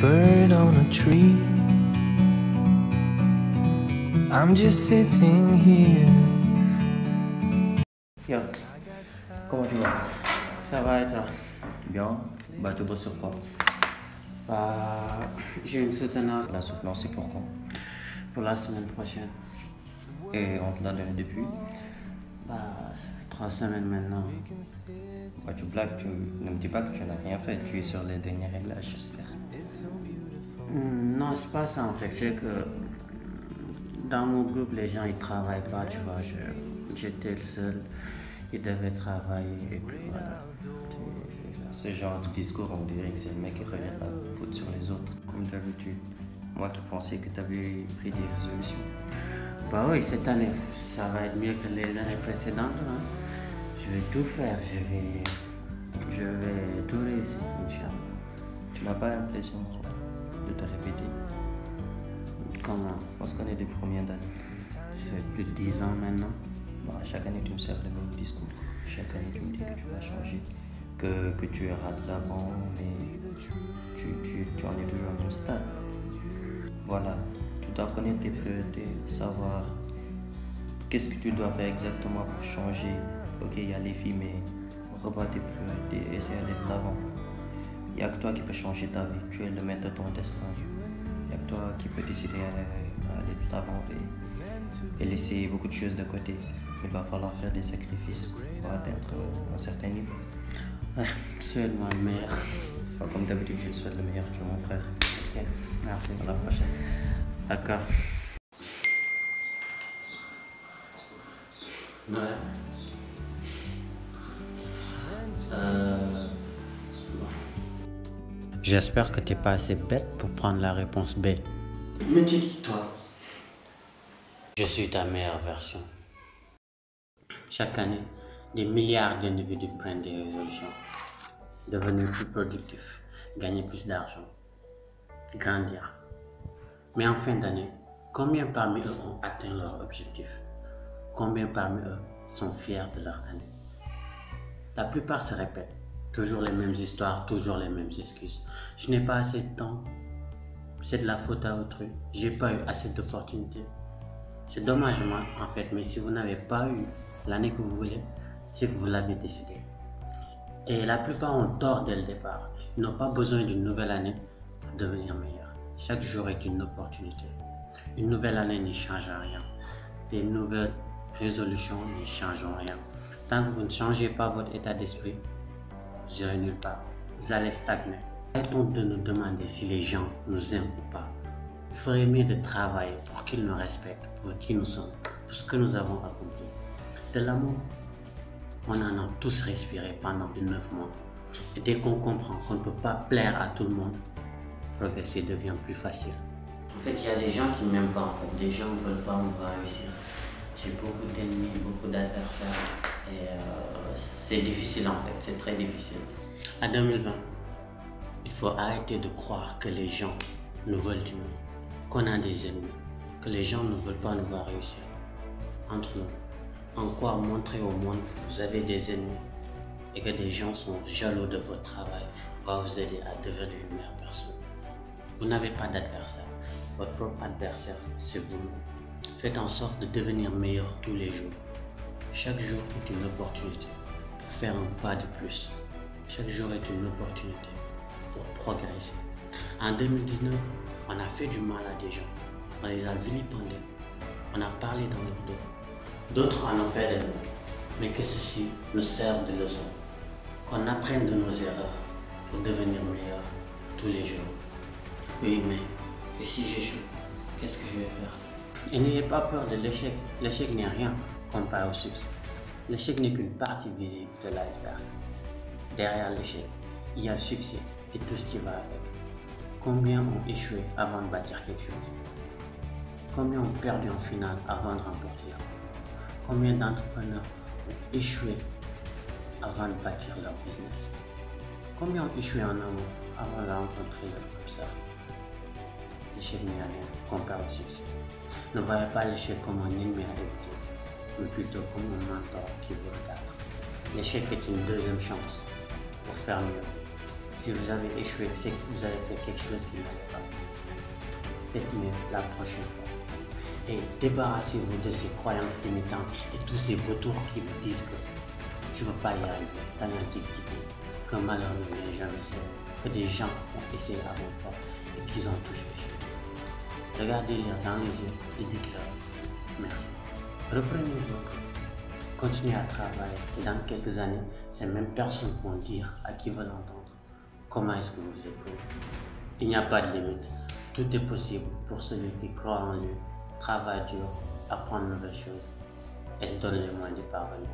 bird on a tree. I'm just sitting here. Yo, comment tu vas? Ça va et toi? Bien. Bah, tu bosses sur quoi? Bah, j'ai une soutenance La soutenance, c'est pour quand? pour la semaine prochaine. Et on te l'a donné depuis? Bah, ça fait 3 semaines maintenant. Bah, tu blagues, ne me dis pas que tu n'as rien fait. Tu es sur les derniers réglages, j'espère. Non, c'est pas ça en fait. C'est que dans mon groupe, les gens ils travaillent pas, tu vois. J'étais le seul. Ils devaient travailler et puis voilà. Ce genre de discours, on dirait que c'est le mec qui revient la faute sur les autres, comme d'habitude. Moi qui pensais que tu avais pris des résolutions. Bah oui, cette année, ça va être mieux que les années précédentes. Hein. Je vais tout faire. Je vais tout réussir, Inch'Allah. Tu n'as pas l'impression de te répéter? Comment? On se connaît depuis combien d'années? Ça fait plus de 10 ans maintenant. Bah, chaque année, tu me sers le même discours. Chaque année, tu me dis que tu vas changer, que tu iras de l'avant, mais tu en es toujours au même stade. Voilà, tu dois connaître tes priorités, savoir qu'est-ce que tu dois faire exactement pour changer. Ok, il y a les filles, mais revois tes priorités et essaie d'aller de l'avant. Il n'y a que toi qui peux changer ta vie, tu es le maître de ton destin. Il n'y a que toi qui peux décider d'aller de l'avant et laisser beaucoup de choses de côté. Il va falloir faire des sacrifices pour atteindre un certain niveau. Ouais, souhaite-moi le meilleur. Enfin, comme d'habitude, je te souhaite le meilleur, tu es mon frère. Ok, merci. À la prochaine. D'accord. Ouais. Bon. J'espère que t'es pas assez bête pour prendre la réponse B. Mais t'es qui, toi? Je suis ta meilleure version. Chaque année, des milliards d'individus prennent des résolutions. Devenir plus productif, gagner plus d'argent, grandir. Mais en fin d'année, combien parmi eux ont atteint leur objectif? Combien parmi eux sont fiers de leur année? La plupart se répètent, toujours les mêmes histoires, toujours les mêmes excuses. Je n'ai pas assez de temps, c'est de la faute à autrui, j'ai pas eu assez d'opportunités. C'est dommage, moi, en fait, mais si vous n'avez pas eu l'année que vous voulez, c'est que vous l'avez décidé. Et la plupart ont tort dès le départ. Ils n'ont pas besoin d'une nouvelle année pour devenir meilleurs. Chaque jour est une opportunité. Une nouvelle année n'y change rien. Des nouvelles résolutions n'y changent rien. Tant que vous ne changez pas votre état d'esprit, vous n'irez nulle part. Vous allez stagner. Arrêtons de nous demander si les gens nous aiment ou pas. Il ferait mieux de travailler pour qu'ils nous respectent, pour qui nous sommes, pour ce que nous avons accompli. De l'amour, on en a tous respiré pendant 9 mois. Et dès qu'on comprend qu'on ne peut pas plaire à tout le monde, progresser devient plus facile. En fait, il y a des gens qui ne m'aiment pas. En fait. Des gens ne veulent pas me voir réussir. J'ai beaucoup d'ennemis, beaucoup d'adversaires. Et c'est difficile en fait, c'est très difficile. En 2020, il faut arrêter de croire que les gens nous veulent du mal, qu'on a des ennemis, que les gens ne veulent pas nous voir réussir. Entre nous, encore montrer au monde que vous avez des ennemis et que des gens sont jaloux de votre travail va vous aider à devenir une meilleure personne. Vous n'avez pas d'adversaire. Votre propre adversaire, c'est vous-même. Faites en sorte de devenir meilleur tous les jours. Chaque jour est une opportunité pour faire un pas de plus. Chaque jour est une opportunité pour progresser. En 2019, on a fait du mal à des gens. On les a vilipendés. On a parlé dans leur dos. D'autres en ont fait de nous. Mais que ceci nous serve de leçon. Qu'on apprenne de nos erreurs pour devenir meilleur tous les jours. Oui, mais et si j'échoue, qu'est-ce que je vais faire? Et n'ayez pas peur de l'échec. L'échec n'est rien comparé au succès. L'échec n'est qu'une partie visible de l'iceberg. Derrière l'échec, il y a le succès et tout ce qui va avec. Combien ont échoué avant de bâtir quelque chose? Combien ont perdu en finale avant de remporter la coupe? Combien d'entrepreneurs ont échoué avant de bâtir leur business? Combien ont échoué en amour avant de rencontrer leur professeur? L'échec n'est rien comparé au succès. Ne voyez pas l'échec comme un ennemi à éviter, mais plutôt comme un mentor qui vous regarde. L'échec est une deuxième chance pour faire mieux. Si vous avez échoué, c'est que vous avez fait quelque chose qui n'allait pas. Faites mieux la prochaine fois. Et débarrassez-vous de ces croyances limitantes et tous ces vautours qui vous disent que tu ne peux pas y arriver, que malheur ne vient jamais seul, que des gens ont essayé avant toi et qu'ils ont tous échoué. Regardez-les dans les yeux et dites-leur merci. Reprenez-vous, continuez à travailler et dans quelques années, ces mêmes personnes vont dire à qui veulent entendre comment est-ce que vous êtes connu. Il n'y a pas de limite. Tout est possible pour celui qui croit en lui, travaille dur, apprend de nouvelles choses et se donne les moyens de parvenir.